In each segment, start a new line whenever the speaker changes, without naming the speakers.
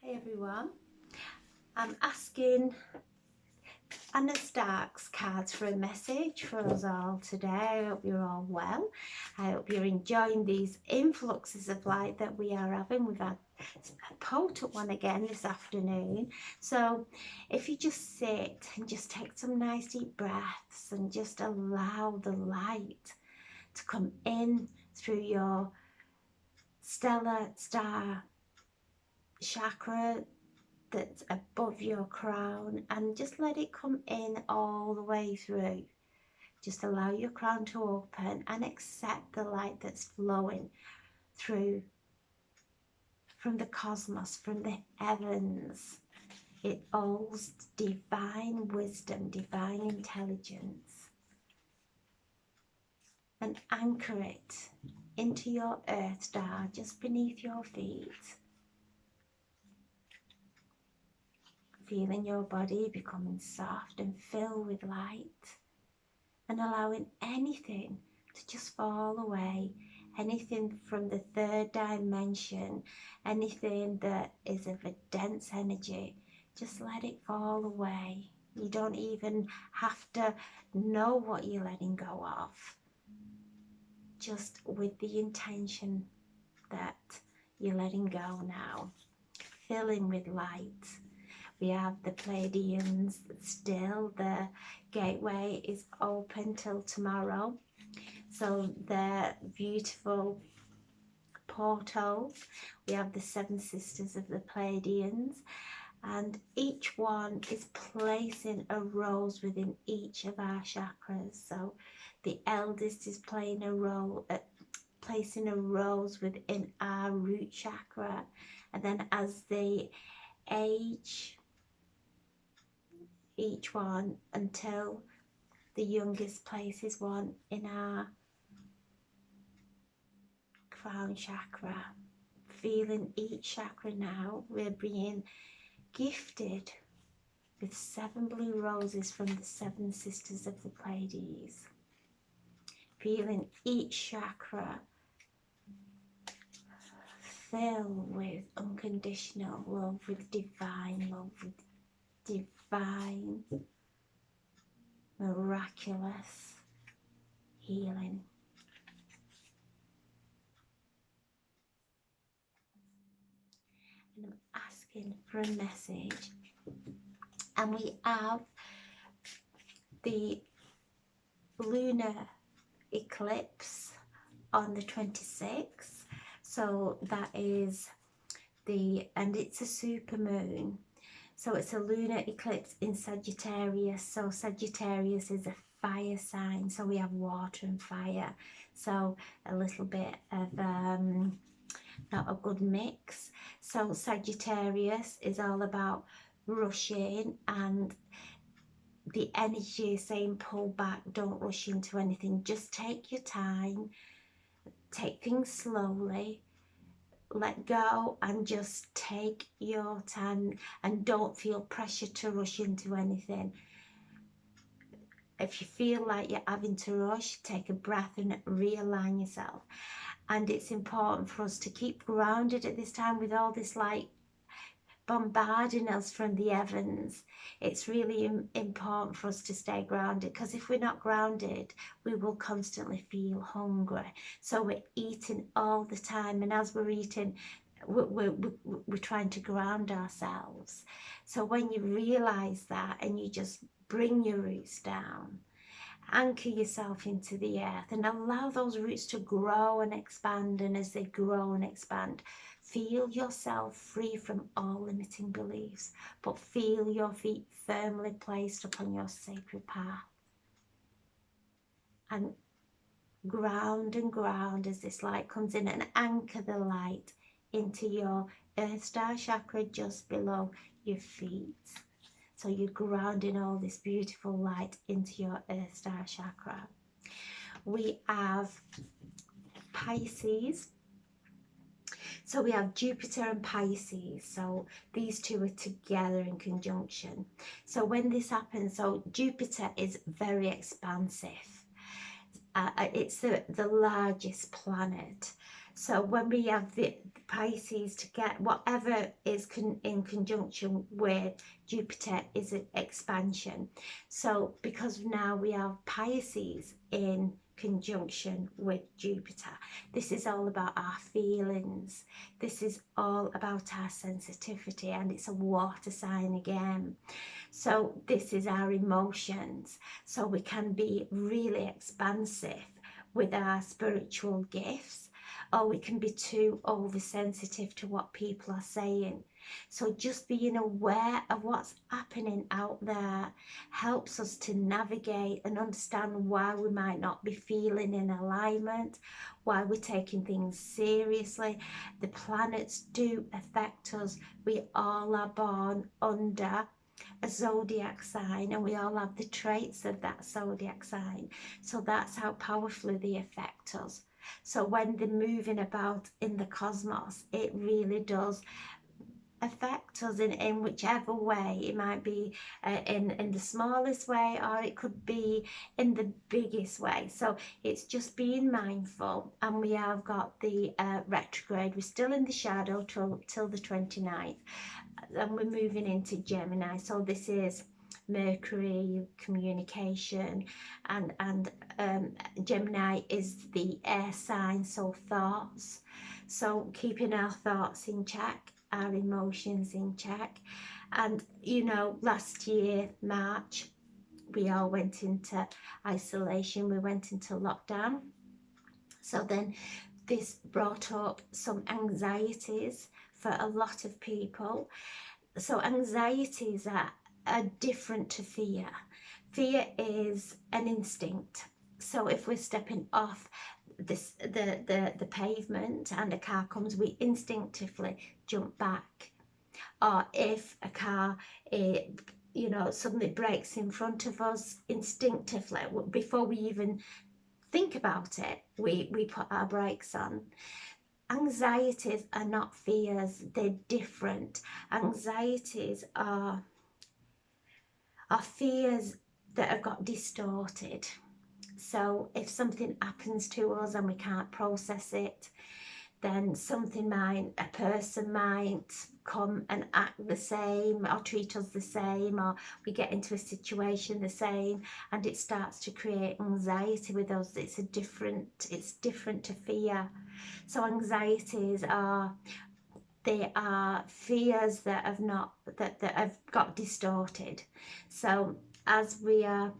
Hey everyone, I'm asking Anna Stark's cards for a message for us all today. I hope you're all well. I hope you're enjoying these influxes of light that we are having. We've had a potent one again this afternoon. So if you just sit and just take some nice deep breaths and just allow the light to come in through your stellar star chakra that's above your crown, and just let it come in all the way through. Just allow your crown to open and accept the light that's flowing through from the cosmos, from the heavens. It holds divine wisdom, divine intelligence, and anchor it into your earth star just beneath your feet. Feeling your body becoming soft and filled with light, and allowing anything to just fall away, anything from the third dimension, anything that is of a dense energy, just let it fall away. You don't even have to know what you're letting go of, just with the intention that you're letting go now, filling with light. We have the Pleiadians still. The gateway is open till tomorrow. So they're beautiful portals. We have the 7 sisters of the Pleiadians, and each one is placing a rose within each of our chakras. So the eldest is playing a role, placing a rose within our root chakra, and then as they age, each one until the youngest places one in our crown chakra. Feeling each chakra now, we're being gifted with 7 blue roses from the 7 sisters of the Pleiades. Feeling each chakra fill with unconditional love, with divine love, with divine miraculous healing. And I'm asking for a message, and we have the lunar eclipse on the 26th, so that is and it's a super moon, so it's a lunar eclipse in Sagittarius. So Sagittarius is a fire sign, so we have water and fire, so a little bit of not a good mix. So Sagittarius is all about rushing, and the energy is saying pull back, don't rush into anything, just take your time, take things slowly, let go and just take your time, and don't feel pressure to rush into anything. If you feel like you're having to rush, take a breath and realign yourself. And it's important for us to keep grounded at this time with all this light bombarding us from the heavens. It's really important for us to stay grounded, because if we're not grounded, we will constantly feel hungry. So we're eating all the time, and as we're eating, we're trying to ground ourselves. So when you realize that, and you just bring your roots down, anchor yourself into the earth and allow those roots to grow and expand, and as they grow and expand, feel yourself free from all limiting beliefs, but feel your feet firmly placed upon your sacred path, and ground and ground as this light comes in, and anchor the light into your earth star chakra just below your feet. So you're grounding all this beautiful light into your earth star chakra. We have Pisces. So we have Jupiter and Pisces. So these two are together in conjunction. So when this happens, so Jupiter is very expansive. It's the largest planet. So when we have the Pisces to get whatever is in conjunction with Jupiter is an expansion. So because now we have Pisces in conjunction with Jupiter, this is all about our feelings. This is all about our sensitivity, and it's a water sign again. So this is our emotions. So we can be really expansive with our spiritual gifts, or we can be too oversensitive to what people are saying. So just being aware of what's happening out there helps us to navigate and understand why we might not be feeling in alignment, why we're taking things seriously. The planets do affect us. We all are born under a zodiac sign, and we all have the traits of that zodiac sign. So that's how powerfully they affect us. So when they're moving about in the cosmos, it really does affect us in whichever way. It might be in the smallest way, or it could be in the biggest way. So it's just being mindful. And we have got the retrograde. We're still in the shadow till the 29th, and we're moving into Gemini. So this is Mercury, communication, and Gemini is the air sign, so thoughts. So keeping our thoughts in check, our emotions in check. And you know, last year March, we all went into isolation, we went into lockdown. So then this brought up some anxieties for a lot of people. So anxieties are different to fear. Fear is an instinct. So if we're stepping off the pavement and a car comes, we instinctively jump back. Or if a car you know, suddenly brakes in front of us, instinctively, before we even think about it, we put our brakes on. Anxieties are not fears, they're different. Anxieties are fears that have got distorted. So if something happens to us and we can't process it, then a person might come and act the same or treat us the same, or we get into a situation the same, and it starts to create anxiety with us. It's different to fear. So anxieties are fears that have got distorted. So as we are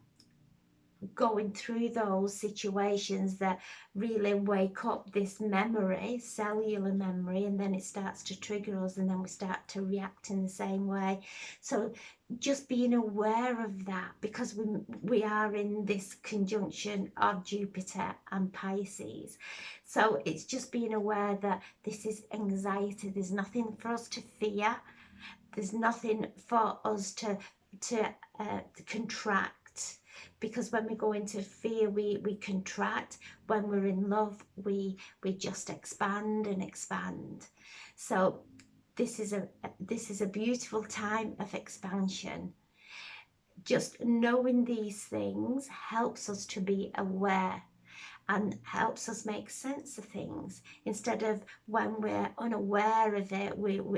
going through those situations that really wake up this memory, cellular memory, and then it starts to trigger us, and then we start to react in the same way. So just being aware of that, because we are in this conjunction of Jupiter and Pisces. So it's just being aware that this is anxiety. There's nothing for us to fear. There's nothing for us to contract. Because when we go into fear, we contract. When we're in love, we just expand and expand. So this is a beautiful time of expansion. Just knowing these things helps us to be aware and helps us make sense of things, instead of when we're unaware of it,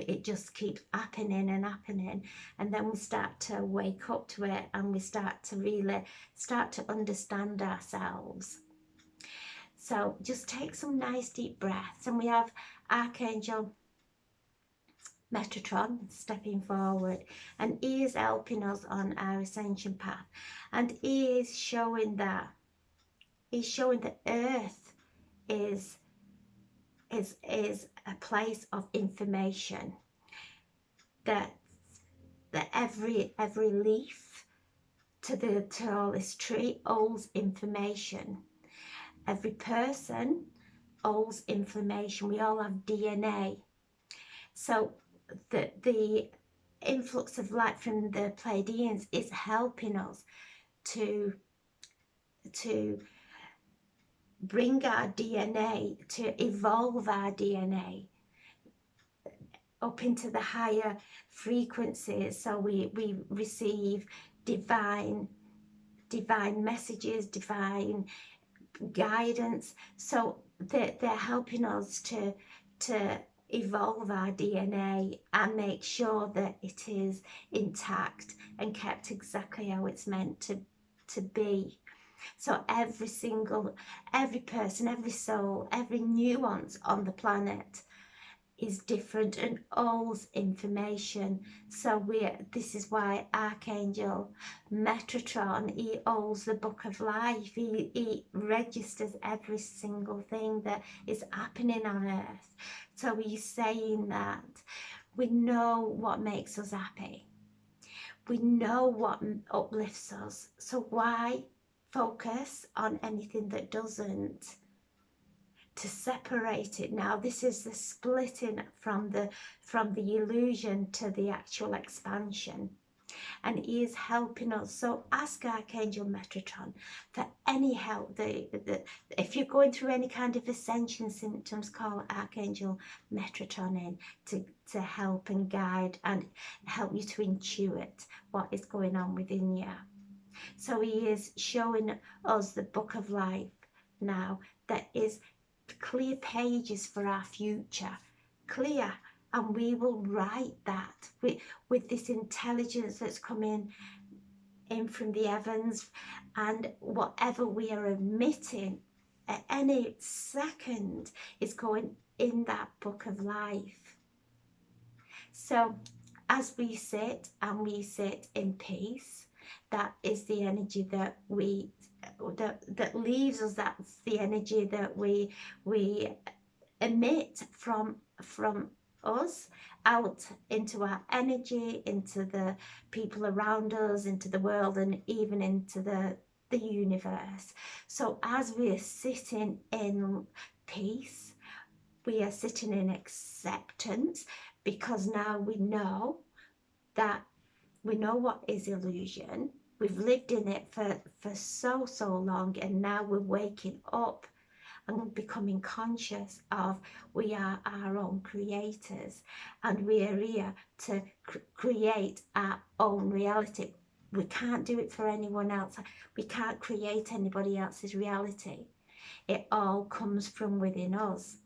it just keeps happening and happening, and then we start to wake up to it, and we start to understand ourselves. So just take some nice deep breaths, and we have Archangel Metatron stepping forward, and he is helping us on our ascension path, and he is showing that Earth is a place of information, that every leaf to all this tree holds information. Every person holds information. We all have DNA. So the influx of light from the Pleiadians is helping us to bring our DNA, to evolve our DNA up into the higher frequencies, so we receive divine messages, divine guidance. So they're helping us to evolve our DNA and make sure that it is intact and kept exactly how it's meant to be. So every person, every soul, every nuance on the planet is different and holds information. So this is why Archangel Metatron, he holds the book of life. He registers every single thing that is happening on earth. So he's saying that we know what makes us happy, we know what uplifts us, so why focus on anything that doesn't? To separate it now, this is the splitting from the illusion to the actual expansion, and he is helping us. So ask Archangel Metatron for any help. If you're going through any kind of ascension symptoms, call Archangel Metatron in to help and guide and help you to intuit what is going on within you. So he is showing us the book of life now, that is clear pages for our future, clear, and we will write that with this intelligence that's coming in from the heavens, and whatever we are emitting at any second is going in that book of life. So as we sit and we sit in peace, that is the energy that that leaves us. That's the energy that we emit from us out into our energy, into the people around us, into the world, and even into the universe. So as we are sitting in peace, we are sitting in acceptance, because now we know that we know what is illusion. We've lived in it for so long, and now we're waking up and becoming conscious of we are our own creators, and we are here to create our own reality. We can't do it for anyone else. We can't create anybody else's reality. It all comes from within us.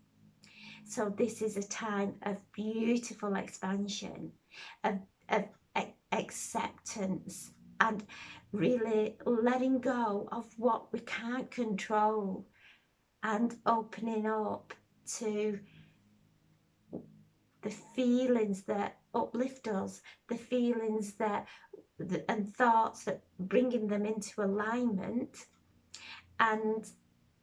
So this is a time of beautiful expansion, of acceptance, and really letting go of what we can't control, and opening up to the feelings that uplift us, the feelings and thoughts that bringing them into alignment, and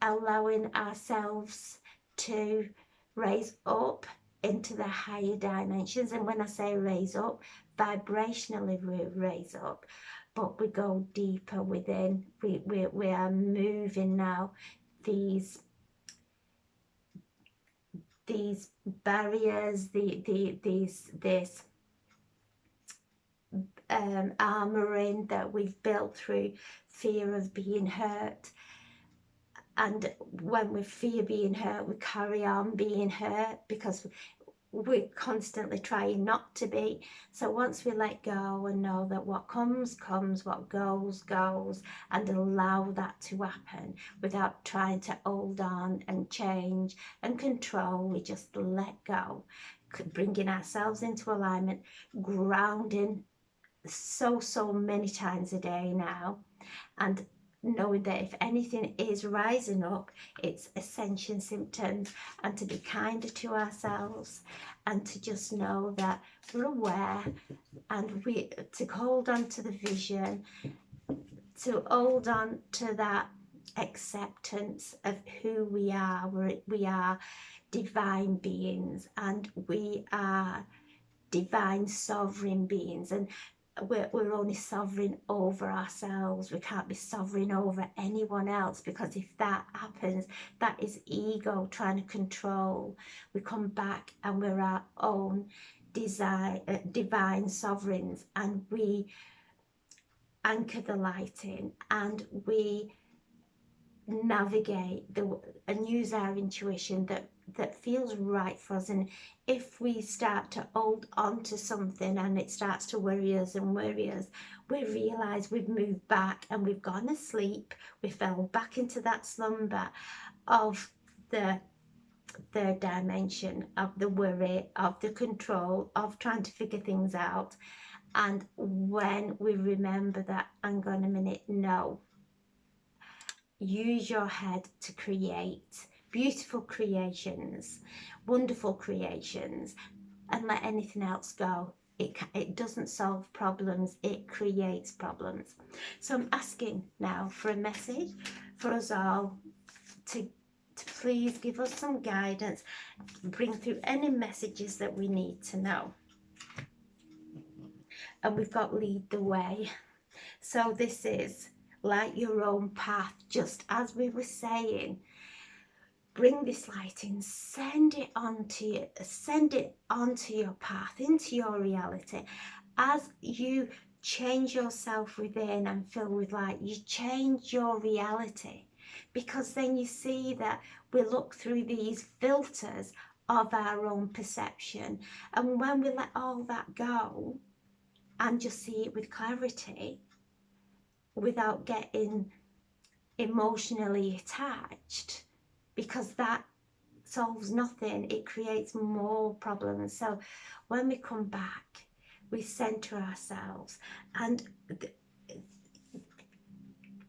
allowing ourselves to raise up into the higher dimensions. And when I say raise up, vibrationally we raise up, but we go deeper within. We are moving now these barriers, this armoring that we've built through fear of being hurt. And when we fear being hurt, we carry on being hurt because we're constantly trying not to be. So once we let go and know that what comes, what goes, and allow that to happen without trying to hold on and change and control, we just let go, bringing ourselves into alignment, grounding so many times a day now, and knowing that if anything is rising up, it's ascension symptoms, and to be kinder to ourselves, and to just know that we're aware, and to hold on to the vision, to hold on to that acceptance of who we are. We are divine beings, and we are divine sovereign beings, and we're only sovereign over ourselves. We can't be sovereign over anyone else, because if that happens, that is ego trying to control. We come back and we're our own divine sovereigns, and we anchor the light in, and we navigate and use our intuition that feels right for us. And if we start to hold on to something and it starts to worry us, we realize we've moved back and we've gone asleep. We fell back into that slumber of the third dimension of the worry, of the control, of trying to figure things out. And when we remember that, hang on a minute, no, use your head to create beautiful creations, wonderful creations, and let anything else go. It doesn't solve problems, it creates problems. So I'm asking now for a message for us all to please give us some guidance, bring through any messages that we need to know. And we've got lead the way. So this is light your own path, just as we were saying. Bring this light in, send it onto your path, into your reality. As you change yourself within and fill with light, you change your reality, because then you see that we look through these filters of our own perception, and when we let all that go and just see it with clarity without getting emotionally attached, because that solves nothing, it creates more problems. So when we come back, we center ourselves and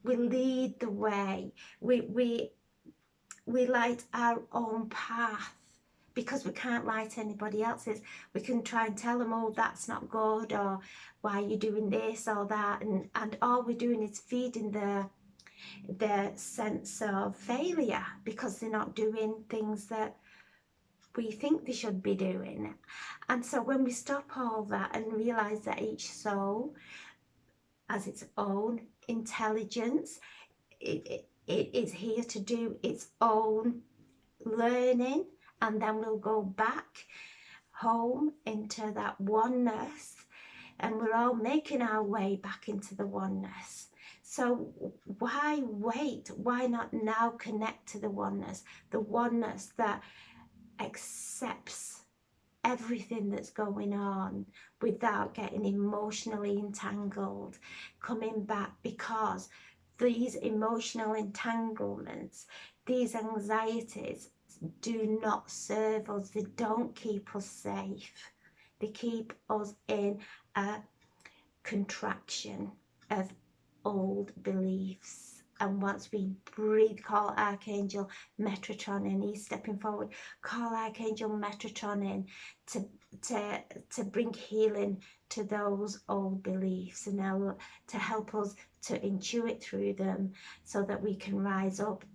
we lead the way. We light our own path, because we can't light anybody else's. We can try and tell them, oh, that's not good, or why are you doing this or that, and all we're doing is feeding their sense of failure, because they're not doing things that we think they should be doing. And so when we stop all that and realize that each soul has its own intelligence, it is here to do its own learning, and then we'll go back home into that oneness, and we're all making our way back into the oneness. So why wait? Why not now connect to the oneness that accepts everything that's going on without getting emotionally entangled, coming back, because these emotional entanglements, these anxieties do not serve us. They don't keep us safe. They keep us in a contraction of old beliefs. And once we breathe, call Archangel Metatron in, he's stepping forward, call Archangel Metatron in to bring healing to those old beliefs, and now to help us to intuit through them, so that we can rise up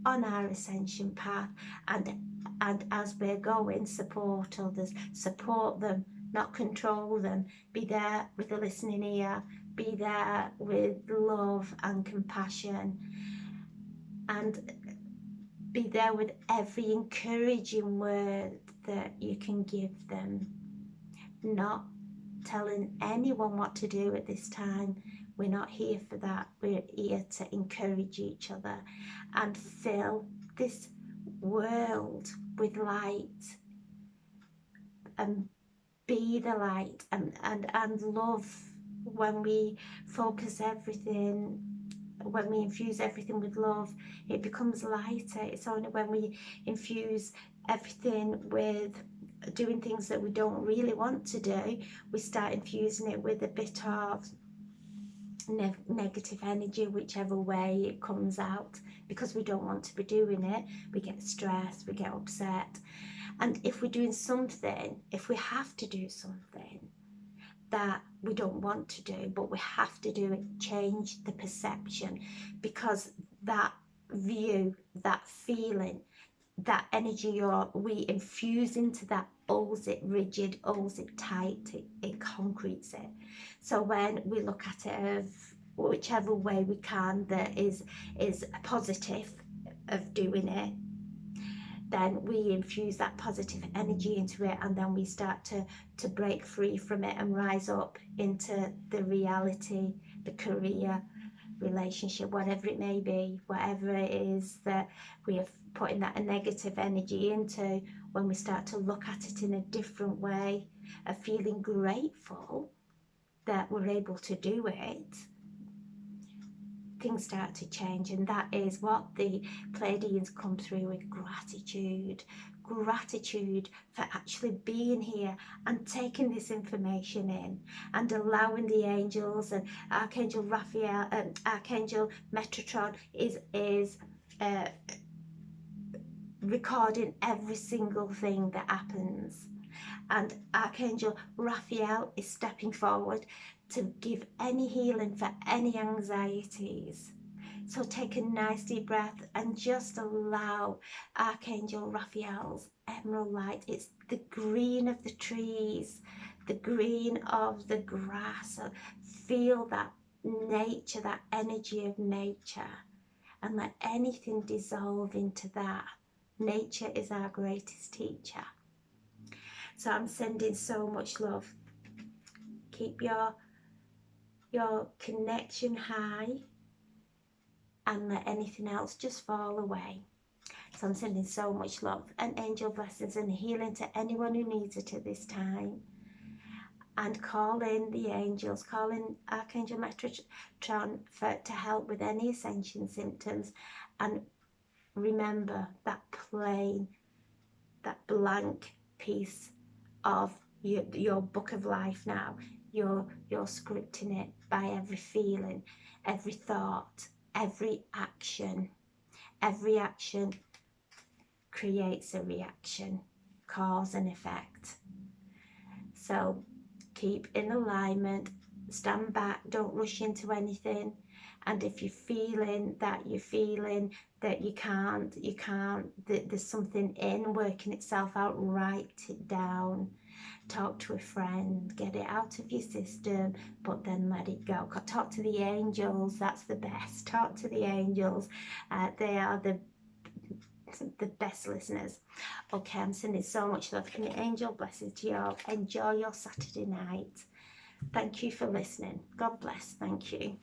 on our ascension path, and as we're going, support others, support them, not control them. Be there with a listening ear, be there with love and compassion, and be there with every encouraging word that you can give them. Not telling anyone what to do at this time. We're not here for that. We're here to encourage each other and fill this world with light, and be the light and love. When we focus everything, when we infuse everything with love, it becomes lighter. It's only when we infuse everything with doing things that we don't really want to do, we start infusing it with a bit of negative energy, whichever way it comes out, because we don't want to be doing it. We get stressed, we get upset. And if we're doing something, if we have to do something that we don't want to do, but we have to do it, change the perception, because that view, that feeling, that energy we infuse into that holds it rigid, holds it tight, it concretes it. So when we look at it of whichever way we can that is a positive of doing it, then we infuse that positive energy into it, and then we start to break free from it and rise up into the reality, the career, relationship, whatever it may be, whatever it is that we are putting that negative energy into. When we start to look at it in a different way, of feeling grateful that we're able to do it, things start to change. And that is what the Pleiadians come through with: gratitude. Gratitude for actually being here and taking this information in, and allowing the angels and Archangel Raphael and Archangel Metatron is recording every single thing that happens. And Archangel Raphael is stepping forward to give any healing for any anxieties. So take a nice deep breath and just allow Archangel Raphael's emerald light. It's the green of the trees, the green of the grass. So feel that nature, that energy of nature, and let anything dissolve into that. Nature is our greatest teacher. So I'm sending so much love. Keep your connection high and let anything else just fall away. So I'm sending so much love and angel blessings and healing to anyone who needs it at this time. And call in the angels, call in Archangel Metatron to help with any ascension symptoms. And remember that plain, that blank piece of your book of life now. You're scripting it by every feeling, every thought, every action. Every action creates a reaction, cause and effect. So keep in alignment, stand back, don't rush into anything. And if you're feeling that you can't, there's something working itself out, write it down. Talk to a friend, get it out of your system, but then let it go. Talk to the angels, that's the best. Talk to the angels, they are the best listeners. Okay, I'm sending so much love from the angel blessings to you all. Enjoy your Saturday night. Thank you for listening. God bless. Thank you.